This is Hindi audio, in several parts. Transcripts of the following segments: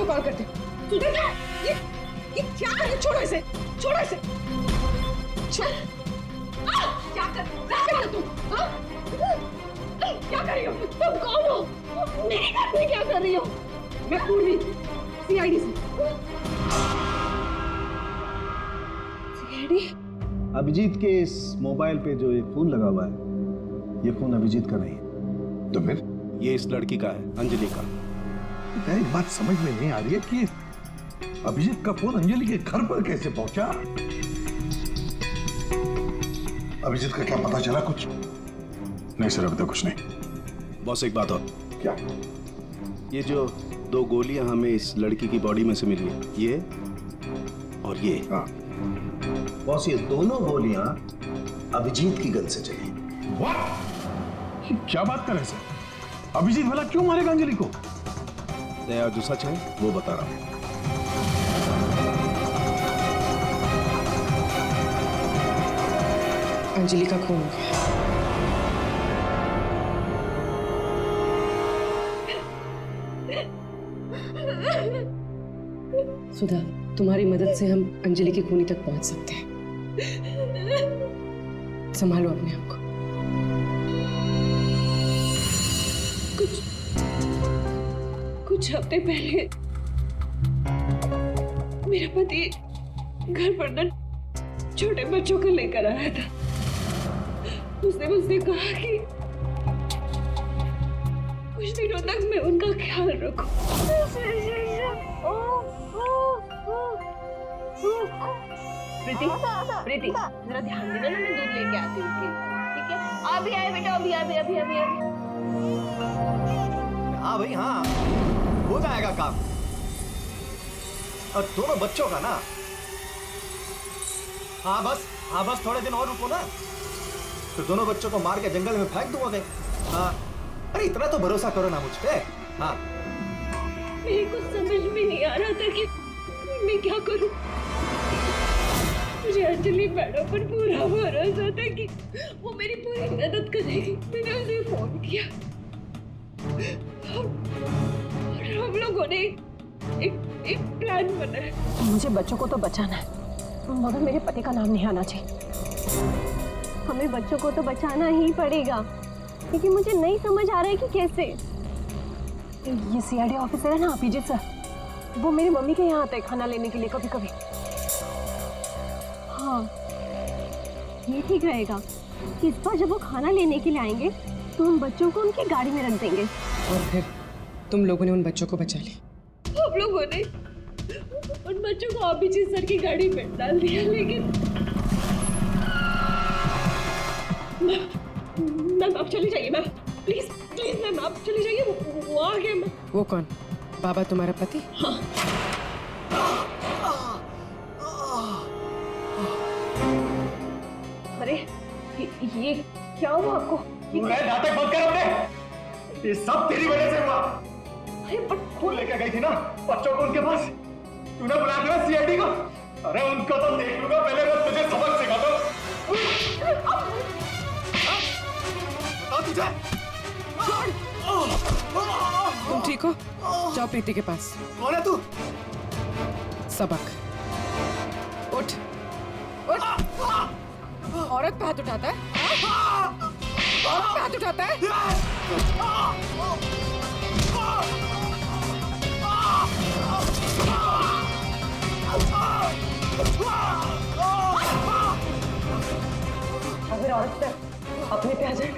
को कॉल करती हूँ। तुझे क्या ये क्या है? छोड़ो इसे, छोड़ो इसे, छोड़। क्या कर रही हो तुम? क्या कर रही हो तुम? कौन हो? मेरे घर में क्या कर रही हो? मैं पूर्वी, सीआईडी से। सीआईडी? अभिजीत के इस मोबाइल पे जो एक फोन लगा हुआ है, ये फोन अभिजीत का नहीं है। तो फिर ये इस लड़की का है, अंजलि का। एक बात समझ में नहीं आ रही है कि अभिजीत का फोन अंजलि के घर पर कैसे पहुंचा? अभिजीत का क्या पता चला कुछ? नहीं सर, अभी तक कुछ नहीं। बॉस एक बात और, क्या? ये जो 2 गोलियां हमें इस लड़की की बॉडी में से मिली है, ये और ये, हाँ। बॉस ये दोनों गोलियां अभिजीत की गन से चली। What? क्या बात कर रहे हैं सर? अभिजीत भला क्यों मारेगा अंजलि को? दया जो सच है वो बता रहा हूं। अंजलि का खून हो गया। सुधा, तुम्हारी मदद से हम अंजलि की खूनी तक पहुंच सकते हैं। संभालो अपने आप को। कुछ हफ्ते पहले मेरा पति घर पर न छोटे बच्चों को लेकर आया था। उसने मुझसे कहा कि कुछ दिनों तक मैं उनका ख्याल रखूं। प्रीति, प्रीति, जरा ध्यान देना ना, मैं दूध लेके आती हूँ, ठीक है? अभी आए बेटा, अभी अभी अभी अभी अभी। हाँ भाई हाँ, हो जाएगा काम। और दोनों बच्चों का ना, हाँ बस थोड़े दिन और रुको ना, फिर दोनों बच्चों को मार के जंगल में फेंक दूंगा। हाँ, अरे इतना तो भरोसा करो ना मुझ पे। हाँ, मेरे को समझ में नहीं आ रहा था कि मैं क्या करूं। मुझे अंजलि मैडम पर पूरा भरोसा था कि वो मेरी पूरी मदद करेगी। मैंने उसे फोन किया और हम लोगों ने एक प्लान बनाया। मुझे बच्चों को तो बचाना है, मगर मेरे पति का नाम नहीं आना चाहिए। हमें बच्चों को तो बचाना ही पड़ेगा, क्योंकि मुझे नहीं समझ आ रहा है कि कैसे। ये सीआईडी ऑफिसर है ना अभिजीत सर, वो मेरी मम्मी के यहाँ आते हैं खाना लेने के लिए कभी कभी। हाँ, ये ठीक रहेगा कि इस बार जब वो खाना लेने के लिए आएंगे तो हम बच्चों को उनकी गाड़ी में रख देंगे। और फिर तुम लोगों ने उन बच्चों को बचा लिया। हम लोगों ने उन बच्चों को अभिजीत सर की गाड़ी में डाल दिया, लेकिन मैम आप चली जाइए। मैम प्लीज प्लीज मैम आप चली जाइए, वो आ गया। मैम वो कौन? बाबा तुम्हारा पति? हाँ। अरे ये क्या हुआ आपको? नाटक बंद कर अपने, ये सब तेरी वजह से हुआ। अरे बट तू लेकर गई थी ना बच्चों को उनके पास, तूने बुलाया था सीआईडी को। अरे उनको तो देख लूंगा, पहले मैं तुझे सबक सिखाता हूं। बता तुझे। तुम ठीक हो? जाओ प्रीति के पास। कौन है तू? सबक। उठ उठ। औरत पे हाथ उठाता है? औरत पे हाथ उठाता है? अगर औरत पे अपने पे आ जाए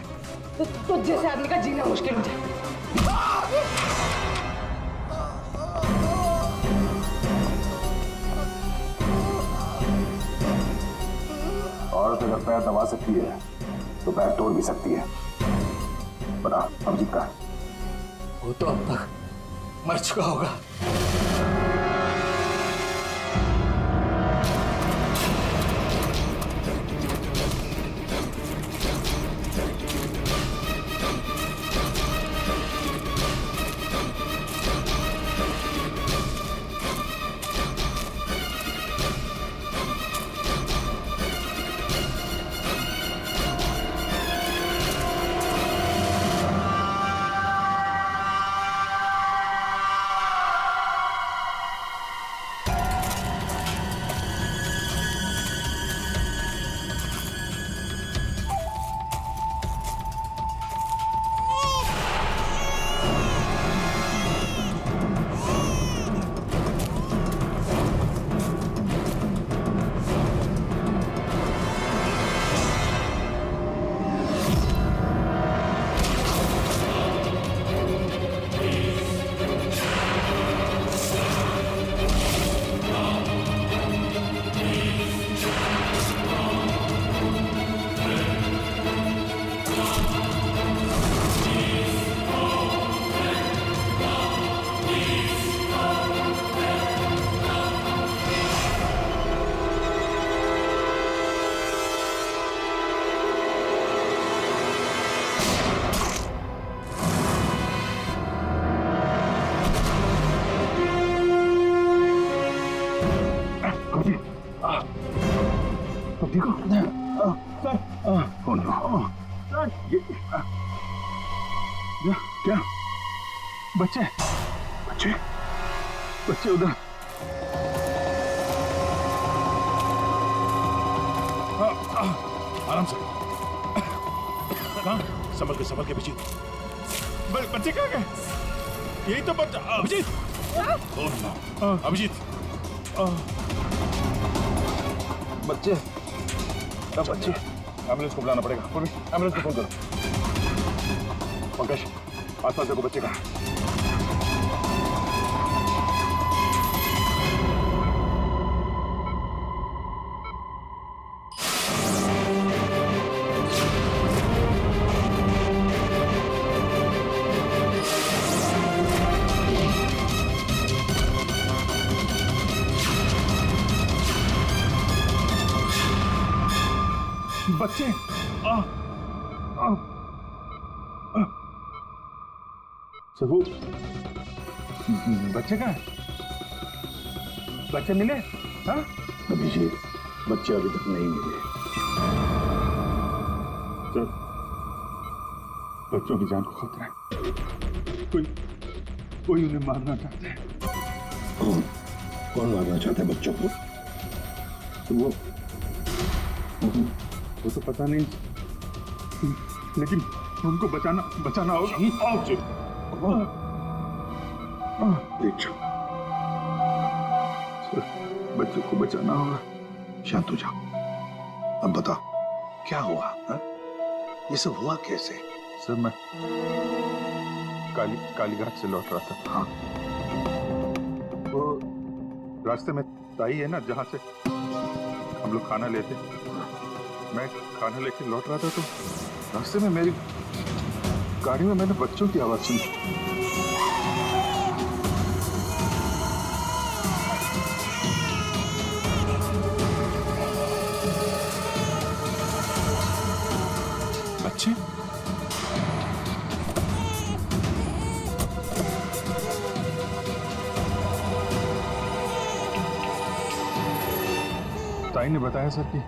तो जैसे आदमी का जीना मुश्किल हो जाए। औरत अगर पैर दबा सकती है तो पैर तोड़ भी सकती है। बता अभिजीत का? वो तो अब तक मर चुका होगा। तुम ठीक हो? Oh no. क्या? बच्चे बच्चे बच्चे उधर। आराम से। हाँ, संभल के पीछे। बच्चे कहाँ गए? यही तो बच्चा। अभिजीत। Oh no. अभिजीत। बच्चे एम्बुलेंस को बुलाना पड़ेगा। एम्बुलेंस को फोन करो। पंकज, आसपास देखो बच्चे कहाँ। बच्चे सबू, बच्चे कहाँ? बच्चे मिले? हाँ? अभिजीत, बच्चे अभी तक नहीं मिले। सर, बच्चों की जान को खतरा है। कोई उन्हें मारना चाहता है। कौन मारना चाहता है बच्चों को? वो तो पता नहीं, लेकिन उनको बचाना होगा। देख, बच्चों को बचाना होगा। शांत हो जाओ। अब बताओ क्या हुआ? हा? ये सब हुआ कैसे? सर, मैं कालीघाट से लौट रहा था। हाँ, वो रास्ते में ताई है ना, जहाँ से हम लोग खाना लेते। मैं खाना लेके लौट रहा था तो रास्ते में मेरी गाड़ी में मैंने बच्चों की आवाज सुनी। बच्चे? ताई ने बताया सर कि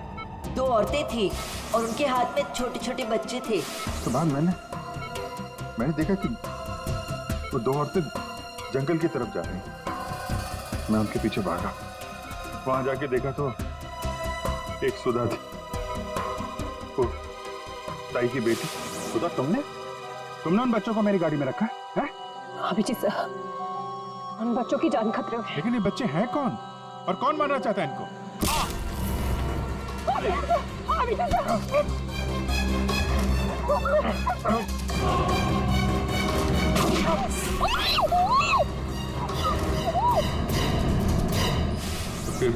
दो औरतें थी और उनके हाथ में छोटे छोटे बच्चे थे। तो बाद मैंने देखा कि वो दो औरतें जंगल की तरफ जा रही। मैं उनके पीछे भागा। वहां जाके देखा तो एक सुधा थी, वो ताई की बेटी। सुधा, तुमने उन बच्चों को मेरी गाड़ी में रखा है? अभिजीत सर, उन बच्चों की जान खतरे में। लेकिन ये बच्चे हैं कौन और कौन मारना चाहता है इनको? तो फिर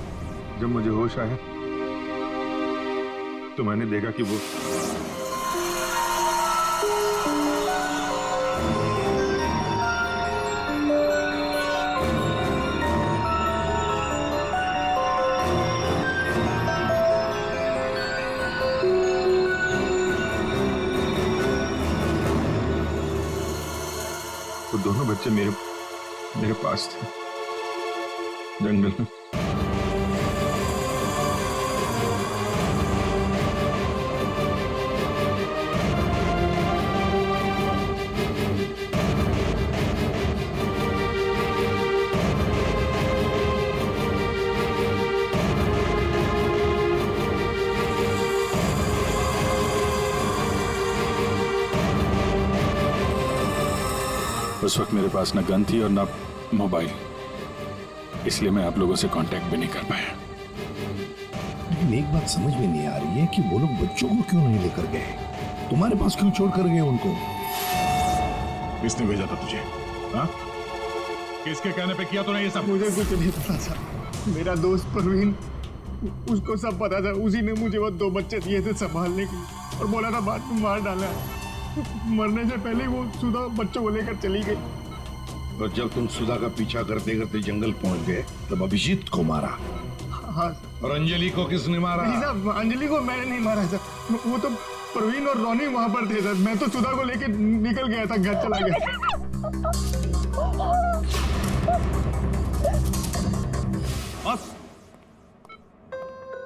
जब मुझे होश आया तो मैंने देखा कि वो दोनों बच्चे मेरे पास थे जंगल में। उस वक्त मेरे पास न गन थी और न मोबाइल, इसलिए मैं आप लोगों से कांटेक्ट भी नहीं कर पाया। लेकिन एक बात समझ में नहीं आ रही है कि वो लोग बच्चों को क्यों नहीं लेकर गए? तुम्हारे पास क्यों छोड़ कर गए उनको? किसने भेजा था तुझे? हाँ? किसके कहने पे किया तूने ये सब? मुझे कुछ नहीं पता था। मेरा दोस्त परवीन, उसको सब पता था। उसी ने मुझे वो दो बच्चे दिए थे संभालने के लिए और बोला था बाद में मार डाला है। मरने से पहले वो सुधा बच्चों को लेकर चली गई। और जब तुम सुधा का पीछा करते करते जंगल पहुंच गए तब अभिजीत को मारा। हाँ। और अंजलि को किसने मारा? नहीं साहब, अंजलि को मैंने नहीं मारा सर। वो तो परवीन और रोनी वहां पर थे सर। मैं तो सुधा को लेकर निकल गया था, घर चला गया।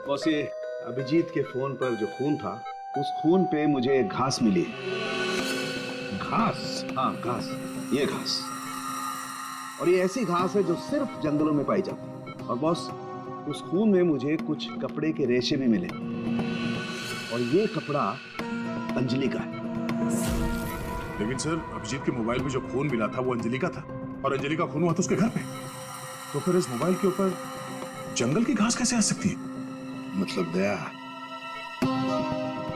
बॉस, ये अभिजीत के फोन पर जो खून था, उस खून पे मुझे घास मिली। घास? हाँ, घास, ये घास। और ये ऐसी घास है जो सिर्फ जंगलों में पाई जाती है। और बॉस, उस खून में मुझे कुछ कपड़े के रेशे भी मिले, और ये कपड़ा अंजलि का है। लेकिन सर, अभिजीत के मोबाइल में जो खून मिला था वो अंजलि का था, और अंजलि का खून हुआ था उसके घर पे। तो फिर इस मोबाइल के ऊपर जंगल की घास कैसे आ सकती है? मतलब दया,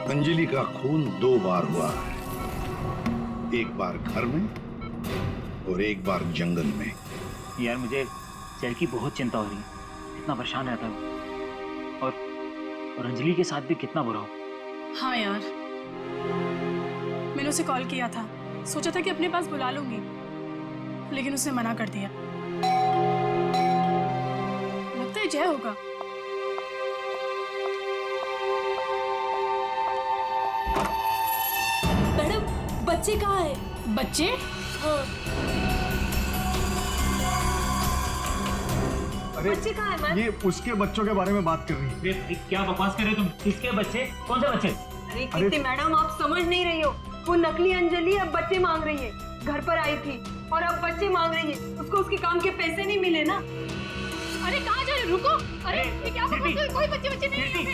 अंजलि का खून 2 बार हुआ है, एक बार घर में और एक बार जंगल में। यार मुझे सर की बहुत चिंता हो रही है, कितना परेशान रहता है वो। और अंजलि के साथ भी कितना बुरा हो। हाँ यार, मैंने उसे कॉल किया था, सोचा था कि अपने पास बुला लूंगी, लेकिन उसने मना कर दिया। लगता है जय होगा। मैडम, बच्चे कहाँ है? बच्चे? हाँ। अरे बच्चे कहाँ है? ये उसके बच्चों के बारे में बात कर रही है। क्या बकवास कर रहे हो तुम? किसके बच्चे? कौन से बच्चे? अरे कीर्ति मैडम, आप समझ नहीं रही हो। वो नकली अंजलि अब बच्चे मांग रही है। घर पर आई थी और अब बच्चे मांग रही है। उसको उसके काम के पैसे नहीं मिले ना। अरे कहाँ जा रहे? रुको। अरे ये क्या बकवास कर रही? कोई बच्चे नहीं है यहाँ पे।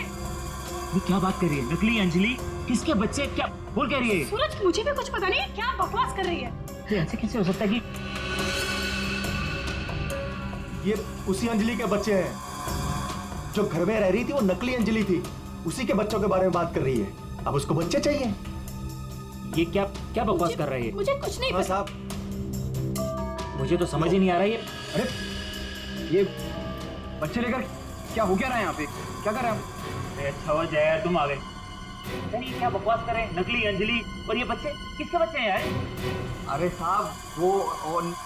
ये क्या बात कर रही है? नकली अंजलि? किसके बच्चे? क्या बोल कह रही है? सूरज, मुझे भी कुछ पता नहीं है, क्या बकवास कर रही है। ये ऐसे कैसे हो सकता है कि ये उसी अंजलि के बच्चे हैं जो घर में रह रही थी। वो नकली अंजलि थी, उसी के बच्चों के बारे में बात कर रही है। अब उसको बच्चे चाहिए। ये क्या क्या बकवास कर रही है? मुझे कुछ नहीं हाँ पता। साहब, मुझे तो समझ ही नहीं आ रहा है ये। अरे ये बच्चे लेकर क्या हो क्या रहा है यहाँ पे? क्या कर रहे हैं आप? अच्छा हुआ जय यार तुम आ गए। ये क्या बकवास कर रहे हैं? नकली अंजलि और ये बच्चे किसके बच्चे हैं यार? अरे साहब, वो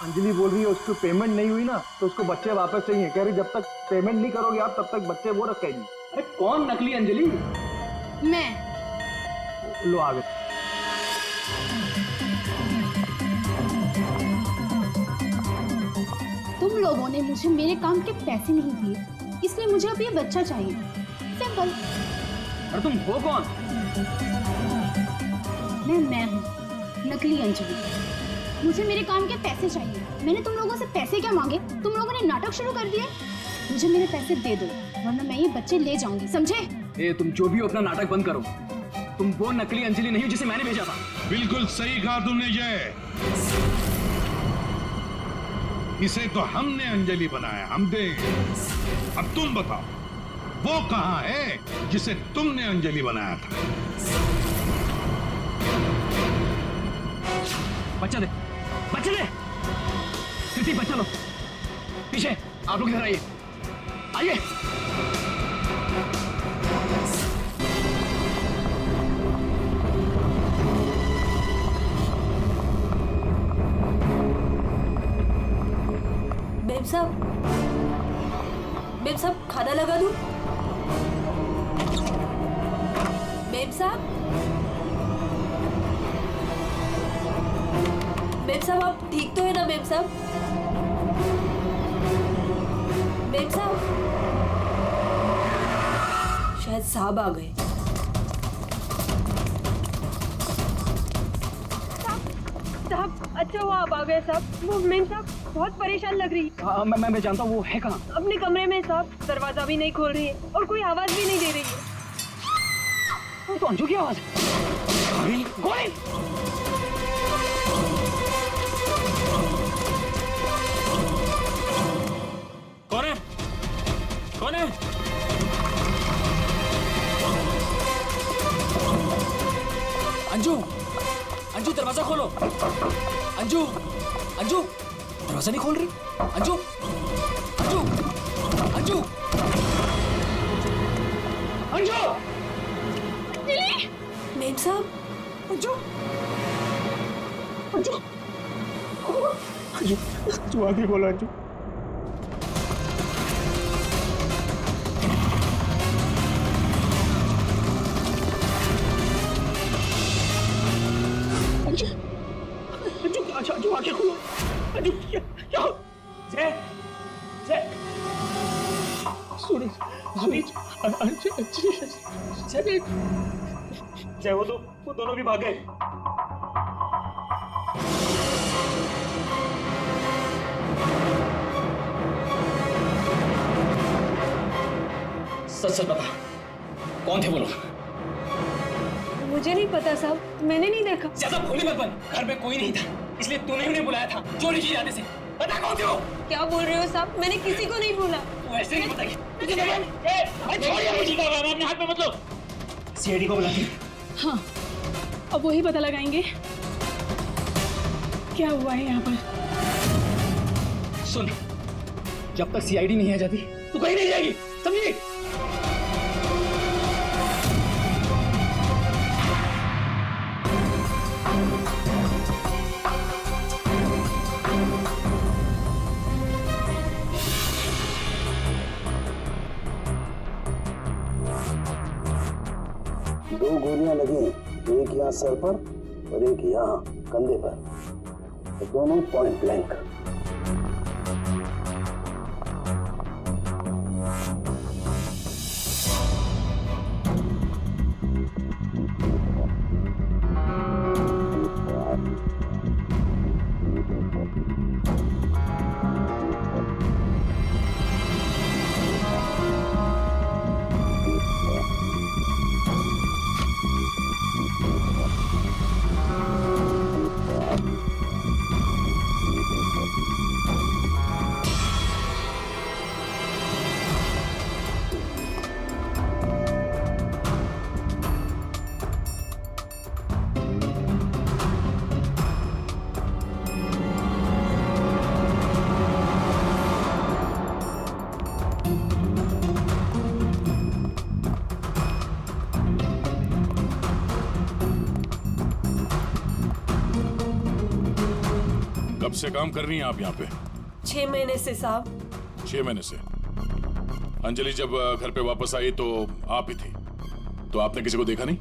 अंजलि बोल रही है उसको पेमेंट नहीं हुई ना, तो उसको बच्चे वापस चाहिए। कह रही जब तक पेमेंट नहीं करोगे आप तब तक बच्चे वो रखेगी। अरे कौन नकली अंजलि? मैं। लो आ गए। तुम लोगों ने मुझे मेरे काम के पैसे नहीं दिए, इसलिए मुझे अब ये बच्चा चाहिए। सिंपल। और तुम हो कौन? मैं हूँ नकली अंजलि। मुझे मेरे काम के पैसे चाहिए। मैंने तुम लोगों से पैसे क्या मांगे? तुम लोगों ने नाटक शुरू कर दिए। मुझे मेरे पैसे दे दो, वरना मैं ये बच्चे ले जाऊंगी, समझे? ए, तुम जो भी हो अपना नाटक बंद करो। तुम वो नकली अंजलि नहीं हो जिसे मैंने भेजा था। बिल्कुल सही कहा तुमने जय। इसे तो हमने अंजलि बनाया, हम देंगे। अब तुम बताओ, वो कहाँ है जिसे तुमने अंजलि बनाया था? बच्चा दे, बच्चा दे। कृति, बच्चा लो। पीछे आप लोग इधर आइए, आइए। मेम साहब खाना लगा दूं? मेम साहब आप ठीक तो है ना? मेम साहब शायद साहब आ गए। साहब, अच्छा हुआ आप आ गए साहब। वो मेम साहब बहुत परेशान लग रही है। मैं जानता हूँ वो है कहाँ। अपने कमरे में साहब, दरवाजा भी नहीं खोल रही है और कोई आवाज भी नहीं दे रही है। तो अंजू की आवाज है। गोली। कौन है? कौन है? अंजू, अंजू दरवाजा खोलो। अंजू, अंजू दरवाजा नहीं खोल रही। अंजू, अंजू, अंजू, अंजू। मेम साहब, अंजू, अंजू, अंजू, तू आगे बोलो अंजू। अंजू आके खोलो। अंजू क्या? जय, जय। सूरज, भाभी चाहे वो दोनों भी भाग गए। सच सच बता, कौन थे वो लोग? मुझे नहीं पता साहब, मैंने नहीं देखा। ज्यादा भोली मत बन, घर में कोई नहीं था इसलिए तूने उन्हें बुलाया था चोरी की जाने से। बता कौन थे वो? क्या बोल रहे हो साहब, मैंने किसी को नहीं बोला। तू ऐसे नहीं बताएगी। अपने हाथ में मत लो। सीआईडी को बुलाती। हाँ, अब वही पता लगाएंगे क्या हुआ है यहाँ पर। सुन, जब तक सीआईडी नहीं आ जाती तू कहीं नहीं जाएगी, समझी? दो गोलियां लगी, एक यहाँ सर पर और एक यहाँ कंधे पर, तो दोनों पॉइंट ब्लैंक। कब से काम कर रही हैं आप यहाँ पे? 6 महीने से साहब। 6 महीने से। अंजलि जब घर पे वापस आई तो आप ही थी, तो आपने किसी को देखा नहीं?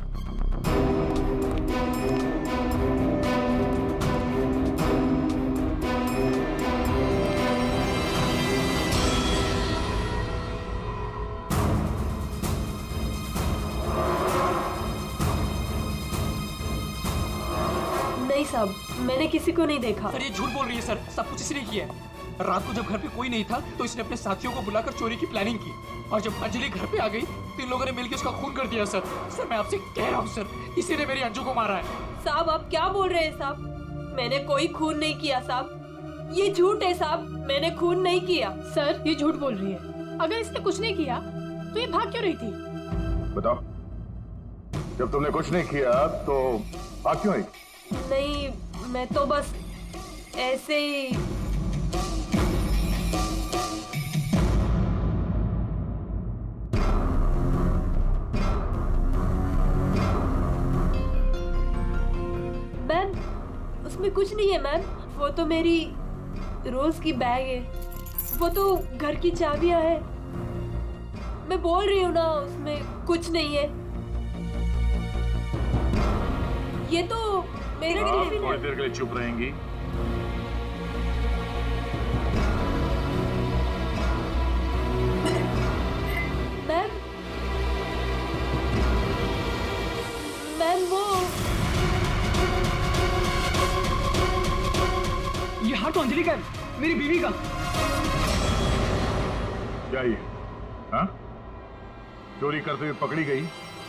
नहीं साहब, मैंने किसी को नहीं देखा। सर ये झूठ बोल रही है सर, सब कुछ इसने किया है। रात को जब घर पे कोई नहीं था तो इसने अपने साथियों को बुलाकर चोरी की प्लानिंग की, और जब अंजलि घर पे आ गई तो इन लोगों ने मिलकर उसका खून कर दिया। सर सर मैं आपसे कह रहा हूँ सर, इसी ने मेरी अंजू को मारा है। साहब आप क्या बोल रहे हैं साहब, मैंने कोई खून नहीं किया साहब, ये झूठ है साहब, मैंने खून नहीं किया। सर ये झूठ बोल रही है, अगर इसने कुछ नहीं किया तो ये भाग क्यों रही थी? बताओ, जब तुमने कुछ नहीं किया तो भाग क्यों रही? नहीं, मैं तो बस ऐसे ही। मैम उसमें कुछ नहीं है मैम, वो तो मेरी रोज की बैग है, वो तो घर की चाबियां है, मैं बोल रही हूँ ना उसमें कुछ नहीं है। ये तो मेरा टिफिन थोड़ी देर के लिए चुप रहेंगी? मैम वो ये हाथ तो अंजलि का है, मेरी बीवी का। क्या ये? हाँ? चोरी करते हुए पकड़ी गई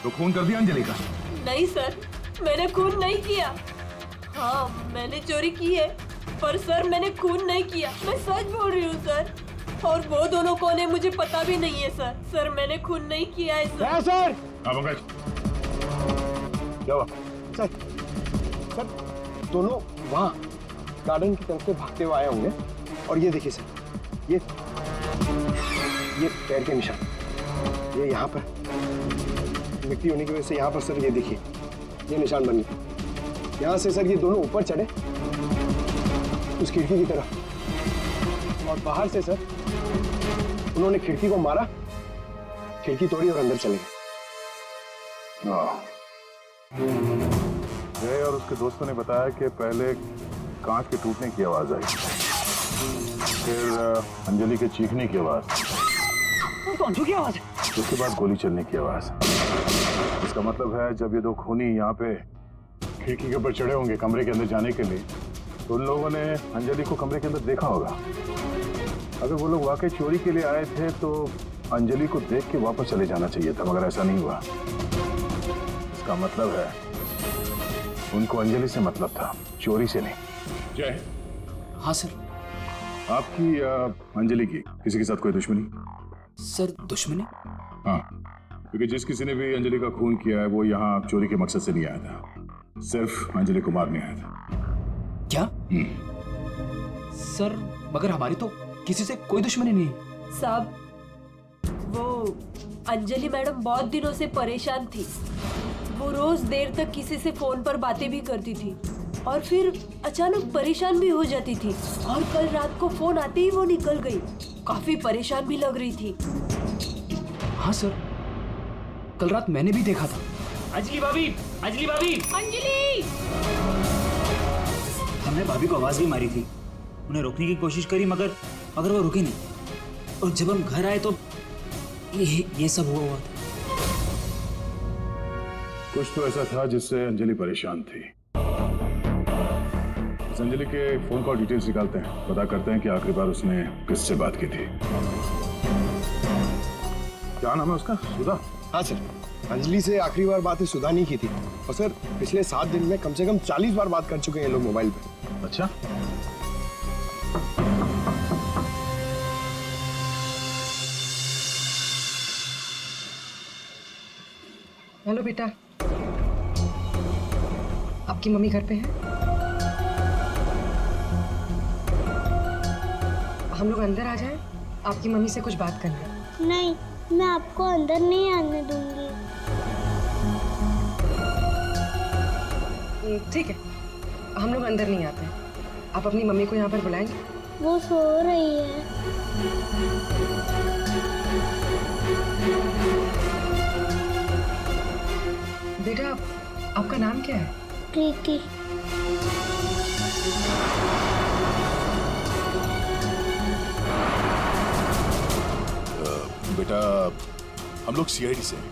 तो खून कर दिया अंजलि का? नहीं सर, मैंने खून नहीं किया। हाँ मैंने चोरी की है, पर सर मैंने खून नहीं किया, मैं सच बोल रही हूँ सर। और वो दोनों कौन है मुझे पता भी नहीं है सर। सर मैंने खून नहीं किया है सर। सर हाँ पंकज, क्या हुआ? सर दोनों वहाँ गार्डन की तरफ से भागते हुए आए होंगे, और ये देखिए सर, ये पैर के निशान, ये यहाँ पर मिट्टी होने की वजह से यहाँ पर सर ये देखिए ये निशान बन गए। यहाँ से सर ये दोनों ऊपर चढ़े उस खिड़की की तरफ, और बाहर से सर उन्होंने खिड़की को मारा, खिड़की तोड़ी और अंदर चले गए। जय और उसके दोस्तों ने बताया कि पहले कांच के टूटने की आवाज आई, फिर अंजलि के चीखने की आवाज, तो अंजू की आवाज है। उसके बाद गोली चलने की आवाज। इसका मतलब है जब ये दो खूनी यहाँ पे खिड़की के ऊपर चढ़े होंगे कमरे के अंदर जाने के लिए, तो उन लोगों ने अंजलि को कमरे के अंदर देखा होगा। अगर वो लोग वाकई चोरी के लिए आए थे तो अंजलि को देख के वापस चले जाना चाहिए था, मगर ऐसा नहीं हुआ। इसका मतलब है उनको अंजलि से मतलब था, चोरी से नहीं। जय। हाँ सर। आपकी अंजलि की किसी के साथ कोई दुश्मनी? सर दुश्मनी? हाँ, क्योंकि जिस किसी ने भी अंजलि का खून किया है वो यहाँ चोरी के मकसद से नहीं आया था, सिर्फ अंजलि को मारने आया था। क्या? सर मगर हमारी तो किसी से कोई दुश्मनी नहीं। साहब वो अंजलि मैडम बहुत दिनों से परेशान थी। वो रोज देर तक किसी से फोन पर बातें भी करती थी और फिर अचानक परेशान भी हो जाती थी, और कल रात को फोन आते ही वो निकल गई। काफी परेशान भी लग रही थी। हाँ सर, कल रात मैंने भी देखा था। अंजलि भाभी, अंजलि भाभी, अंजलि! हमने भाभी को आवाज भी मारी थी, उन्हें रोकने की कोशिश करी मगर वो रुकी नहीं। और जब हम घर आए तो ये सब हुआ था। कुछ तो ऐसा था जिससे अंजलि परेशान थी। इस अंजलि के फोन कॉल डिटेल्स निकालते हैं, पता करते हैं कि आखिरी बार उसने किससे बात की थी। क्या नाम है उसका? सुधा? हाँ सर, अंजलि से आखिरी बार बातें सुधा नहीं की थी, और सर पिछले 7 दिन में कम से कम 40 बार बात कर चुके हैं लोग मोबाइल पे। अच्छा, हेलो बेटा, आपकी मम्मी घर पे है? हम लोग अंदर आ जाएं? आपकी मम्मी से कुछ बात करनी है। नहीं, मैं आपको अंदर नहीं आने दूंगी। ठीक है, हम लोग अंदर नहीं आते। आप अपनी मम्मी को यहाँ पर बुलाएंगे? वो सो रही है। बेटा, आपका नाम क्या है? प्रीति। बेटा, हम लोग सीआईडी से हैं,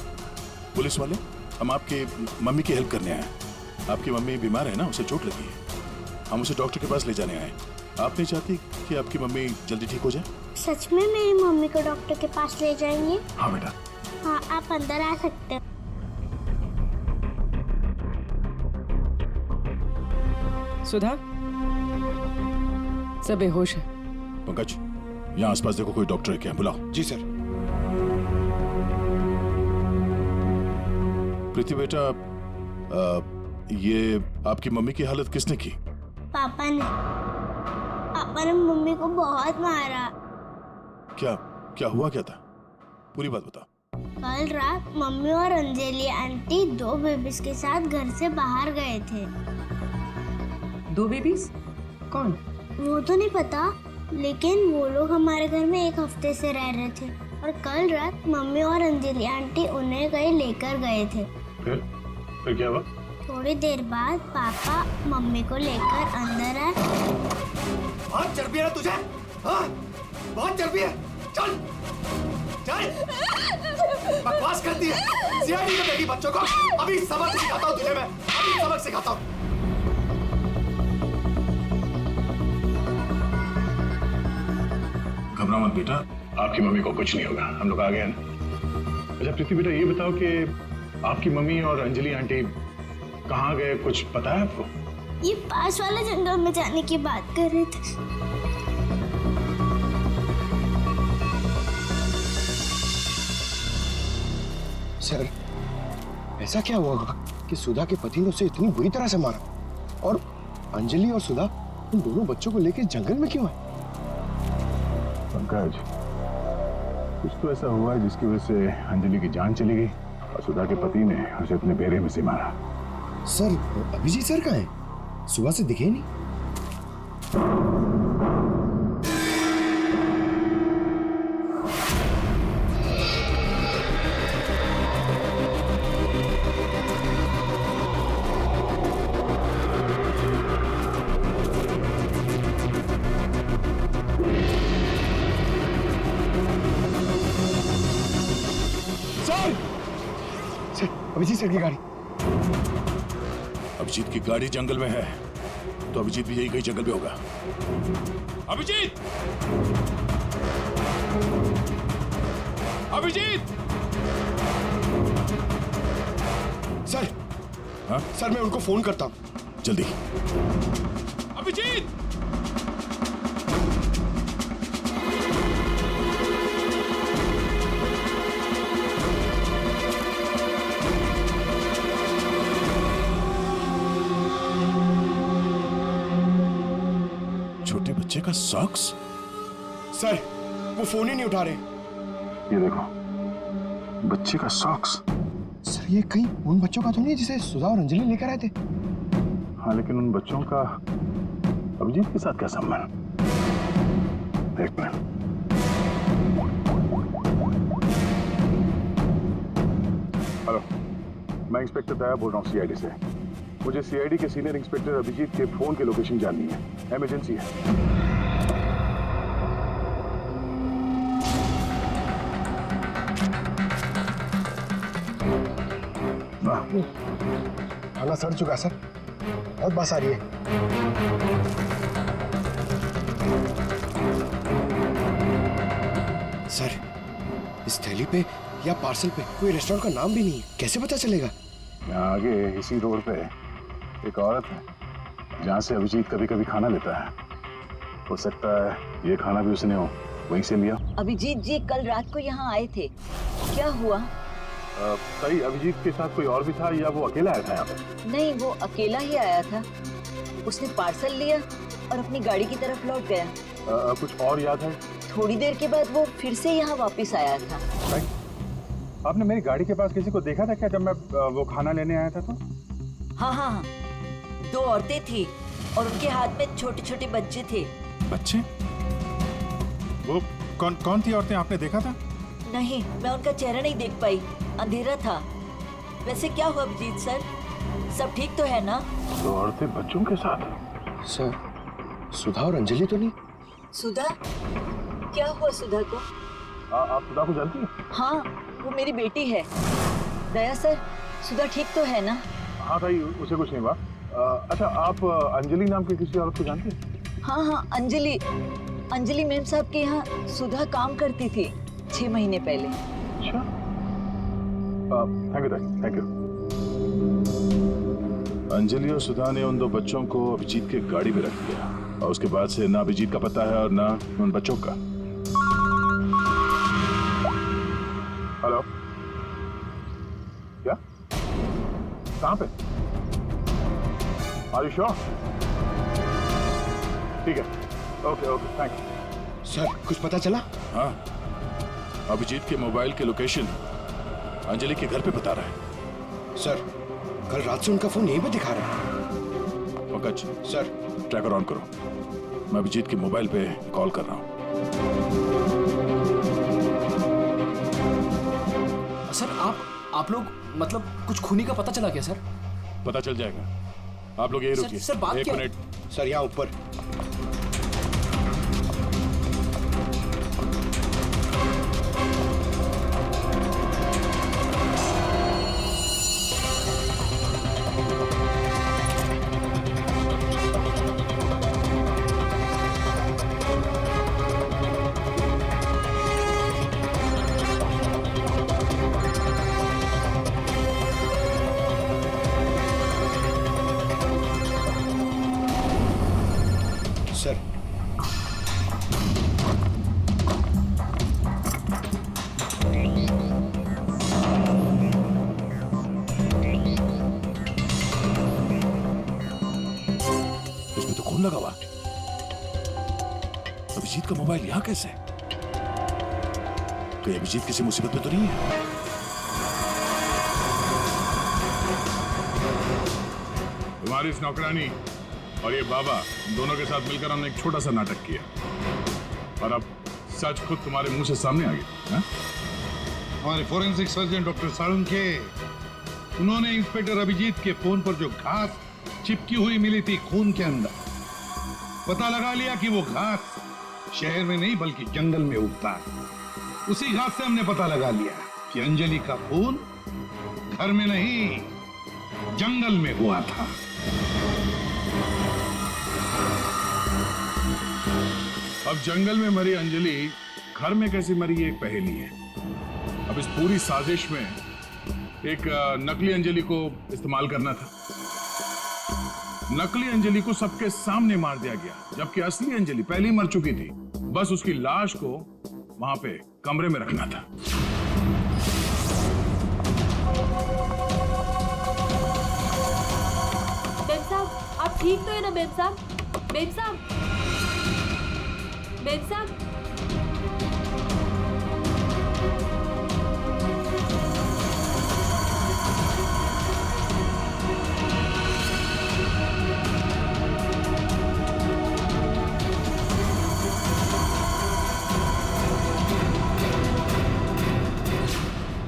पुलिस वाले। हम आपके मम्मी की हेल्प करने आए हैं। आपकी मम्मी बीमार है ना, उसे चोट लगी है। हम उसे डॉक्टर के पास ले जाने आए। आप नहीं चाहती कि आपकी मम्मी जल्दी ठीक हो जाए? सच में मेरी मम्मी को डॉक्टर के पास ले जाएंगे? हाँ बेटा। हाँ, आप अंदर आ सकते हो। सुधा, सब बेहोश है। पंकज, यहाँ आसपास देखो कोई डॉक्टर है क्या? बुलाओ। जी सर। प्रीति बेटा, ये आपकी मम्मी की हालत किसने की? पापा ने मम्मी को बहुत मारा। क्या हुआ क्या था? पूरी बात बता। कल रात मम्मी और अंजलि आंटी 2 बेबीज के साथ घर से बाहर गए थे। 2 बेबीज? कौन? वो तो नहीं पता, लेकिन वो लोग हमारे घर में 1 हफ्ते से रह रहे थे, और कल रात मम्मी और अंजलि आंटी उन्हें कहीं लेकर गए थे। फिर क्या हुआ? थोड़ी देर बाद पापा मम्मी को लेकर अंदर आए। बहुत चर्बी है तुझे? हाँ? बहुत चर्बी है। चल बकवास करती है। सीआईडी में देखी बच्चों को। अभी सबक सिखाता हूँ तुझे मैं, अभी सबक सिखाता हूँ। घबरा मत बेटा, आपकी मम्मी को कुछ नहीं होगा, हम लोग आ गए हैं। अच्छा प्रीति बेटा, ये बताओ कि आपकी मम्मी और अंजलि आंटी कहाँ गए, कुछ पता है आपको? ये पास वाले जंगल में जाने की बात कर रहे थे। सर, ऐसा क्या हुआ कि सुधा के पति ने उसे इतनी बुरी तरह से मारा, और अंजलि और सुधा उन दोनों बच्चों को लेकर जंगल में क्यों आए? पंकज, कुछ तो ऐसा हुआ है जिसकी वजह से अंजलि की जान चली गई और सुधा के पति ने उसे अपने बेरे में से मारा। सर, अभिजीत सर कहाँ है? सुबह से दिखे नहीं। सर, अभिजीत सर की गाड़ी। अभिजीत की गाड़ी जंगल में है, तो अभिजीत भी यही कहीं जंगल में होगा। अभिजीत! अभिजीत! सर, हाँ? सर मैं उनको फोन करता हूँ। जल्दी। अभिजीत! छोटे बच्चे का सॉक्स? सर, वो फोन ही नहीं उठा रहे। ये देखो, बच्चे का सॉक्स। सर, ये कहीं उन बच्चों का तो नहीं है जिसे सुधा और अंजलि लेकर आए थे? हाँ, लेकिन उन बच्चों का अभिजीत के साथ क्या संबंध? एक मिनट। हेलो, मैं इंस्पेक्टर दया बोल रहा हूँ सीआईडी से। मुझे सीआईडी के सीनियर इंस्पेक्टर अभिजीत के फोन की लोकेशन जाननी है, इमरजेंसी है। खाना सड़ चुका सर, बहुत बास आ रही है। सर, इस थैली पे या पार्सल पे कोई रेस्टोरेंट का नाम भी नहीं है, कैसे पता चलेगा? यहाँ आगे इसी रोड पे एक औरत है जहाँ से अभिजीत कभी कभी खाना लेता है। हो सकता है ये खाना भी उसने वहीं से लिया। अभिजीत जी कल रात को यहाँ आए थे, क्या हुआ? सही, अभिजीत के साथ कोई और भी था या वो अकेला आया था यहाँ पे? नहीं, वो अकेला ही आया था। उसने पार्सल लिया और अपनी गाड़ी की तरफ लौट गया। कुछ और याद है? थोड़ी देर के बाद वो फिर से यहाँ वापस आया था। आपने मेरी गाड़ी के पास किसी को देखा था क्या जब मैं वो खाना लेने आया था तो? हाँ, 2 औरतें थी और उनके हाथ में छोटे छोटे बच्चे थे। बच्चे? वो कौन थी औरतें, आपने देखा था? नहीं, मैं उनका चेहरा नहीं देख पाई, अंधेरा था। वैसे क्या हुआ अभिजीत सर, सब ठीक तो है ना? 2 औरतें बच्चों के साथ? सर, सुधा और अंजलि तो नहीं? सुधा? क्या हुआ सुधा को? आप सुधा को जानती हैं? हाँ, वो मेरी बेटी है। दया सर, सुधा ठीक तो है ना? हाँ भाई, उसे कुछ नहीं हुआ। अच्छा, आप अंजलि नाम की किसी औरत को जानती हैं? हाँ, अंजलि मैम साहब के यहाँ सुधा काम करती थी 6 महीने पहले। अच्छा, थैंक यू। अंजलि और सुधा ने उन 2 बच्चों को अभिजीत के गाड़ी में रख दिया और उसके बाद से ना अभिजीत का पता है और ना उन बच्चों का। हेलो, क्या? कहाँ पे? Are you sure? ठीक है, ओके, थैंक यू। सर, कुछ पता चला? हाँ, अभिजीत के मोबाइल की लोकेशन अंजलि के घर पे बता रहा है। सर, कल रात से उनका फोन यहीं पे दिखा रहा है। पंकज, सर, ट्रैकर ऑन करो, मैं अभिजीत के मोबाइल पे कॉल कर रहा हूँ। सर, आप लोग मतलब कुछ खूनी का पता चला क्या सर? पता चल जाएगा, आप लोग यही रुकिए। सर, बात एक क्या? मिनट। सर, यहाँ ऊपर। सर, इसमें तो खून लगा हुआ। अभिजीत का मोबाइल यहाँ कैसे? कहीं अभिजीत किसी मुसीबत में तो नहीं है? तुम्हारी इस नौकरानी और ये बाबा दोनों के साथ मिलकर हमने एक छोटा सा नाटक किया और अब सच खुद तुम्हारे मुंह से सामने आ गया। हमारे फोरेंसिक सर्जन डॉक्टर साळुंखे, उन्होंने इंस्पेक्टर अभिजीत के फोन पर जो घास चिपकी हुई मिली थी खून के अंदर, पता लगा लिया कि वो घास शहर में नहीं बल्कि जंगल में उगता है। उसी घास से हमने पता लगा लिया कि अंजलि का खून घर में नहीं, जंगल में हुआ था। अब जंगल में मरी अंजलि घर में कैसे मरी ये एक पहेली है। अब इस पूरी साजिश में एक नकली अंजलि को इस्तेमाल करना था। नकली अंजलि को सबके सामने मार दिया गया, जबकि असली अंजलि पहले ही मर चुकी थी। बस उसकी लाश को वहां पे कमरे में रखना था। मेम साहब, आप ठीक तो है ना मेम साहब? मेम साहब, मेम साहब,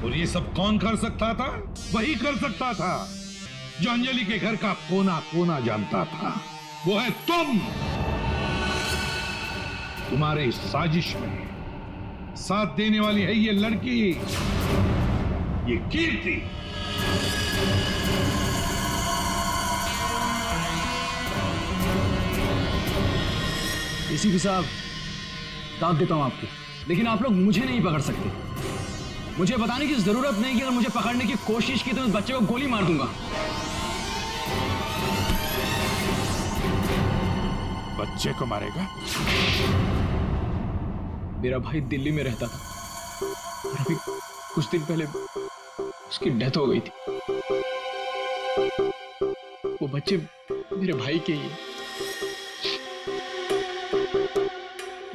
और ये सब कौन कर सकता था? वही कर सकता था जो अंजलि के घर का कोना कोना जानता था। वो है तुम। तुम्हारे इस साजिश में साथ देने वाली है ये लड़की, ये कीर्ति। एसीपी साहब, दाद देता हूं आपकी, लेकिन आप लोग मुझे नहीं पकड़ सकते। मुझे बताने की जरूरत नहीं कि अगर मुझे पकड़ने की कोशिश की तो उस बच्चे को गोली मार दूंगा। बच्चे को मारेगा? मेरा भाई दिल्ली में रहता था और अभी कुछ दिन पहले उसकी डेथ हो गई थी। वो बच्चे मेरे भाई के ही हैं।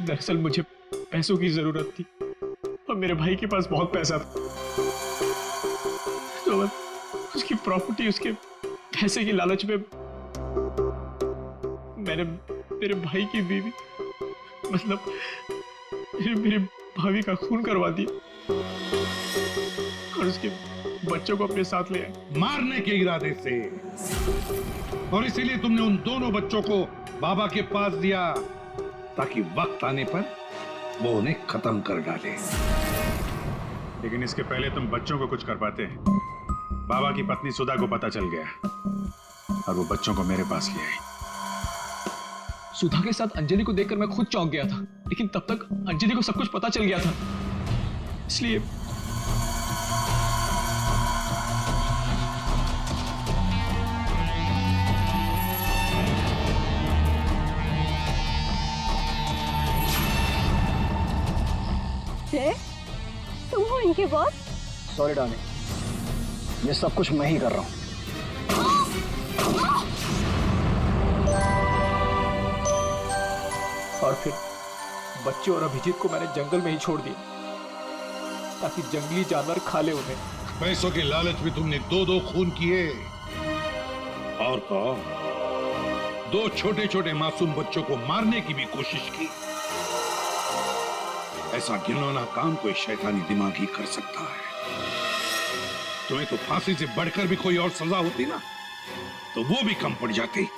दरअसल मुझे पैसों की जरूरत थी और मेरे भाई के पास बहुत पैसा था, तो उसकी प्रॉपर्टी, उसके पैसे की लालच में मैंने मेरे भाई की बीवी, मतलब मेरी भाभी का खून करवा दिया और उसके बच्चों को अपने साथ ले आए मारने के इरादे से। और इसीलिए तुमने उन दोनों बच्चों को बाबा के पास दिया ताकि वक्त आने पर वो उन्हें खत्म कर डाले। लेकिन इसके पहले तुम बच्चों को कुछ कर पाते। बाबा की पत्नी सुधा को पता चल गया और वो बच्चों को मेरे पास ले आई। सुधा के साथ अंजलि को देखकर मैं खुद चौंक गया था, लेकिन तब तक अंजलि को सब कुछ पता चल गया था, इसलिए तुम हो इनके बॉस? सॉरी डार्लिंग, ये सब कुछ मैं ही कर रहा हूं। और फिर बच्चे और अभिजीत को मैंने जंगल में ही छोड़ दिया ताकि जंगली जानवर खा ले उन्हें। पैसों के लालच में तुमने दो खून किए और तो और 2 छोटे-छोटे मासूम बच्चों को मारने की भी कोशिश की। ऐसा घिनौना काम कोई शैतानी दिमाग ही कर सकता है। तुम्हें तो फांसी से बढ़कर भी कोई और सजा होती ना, तो वो भी कम पड़ जाती।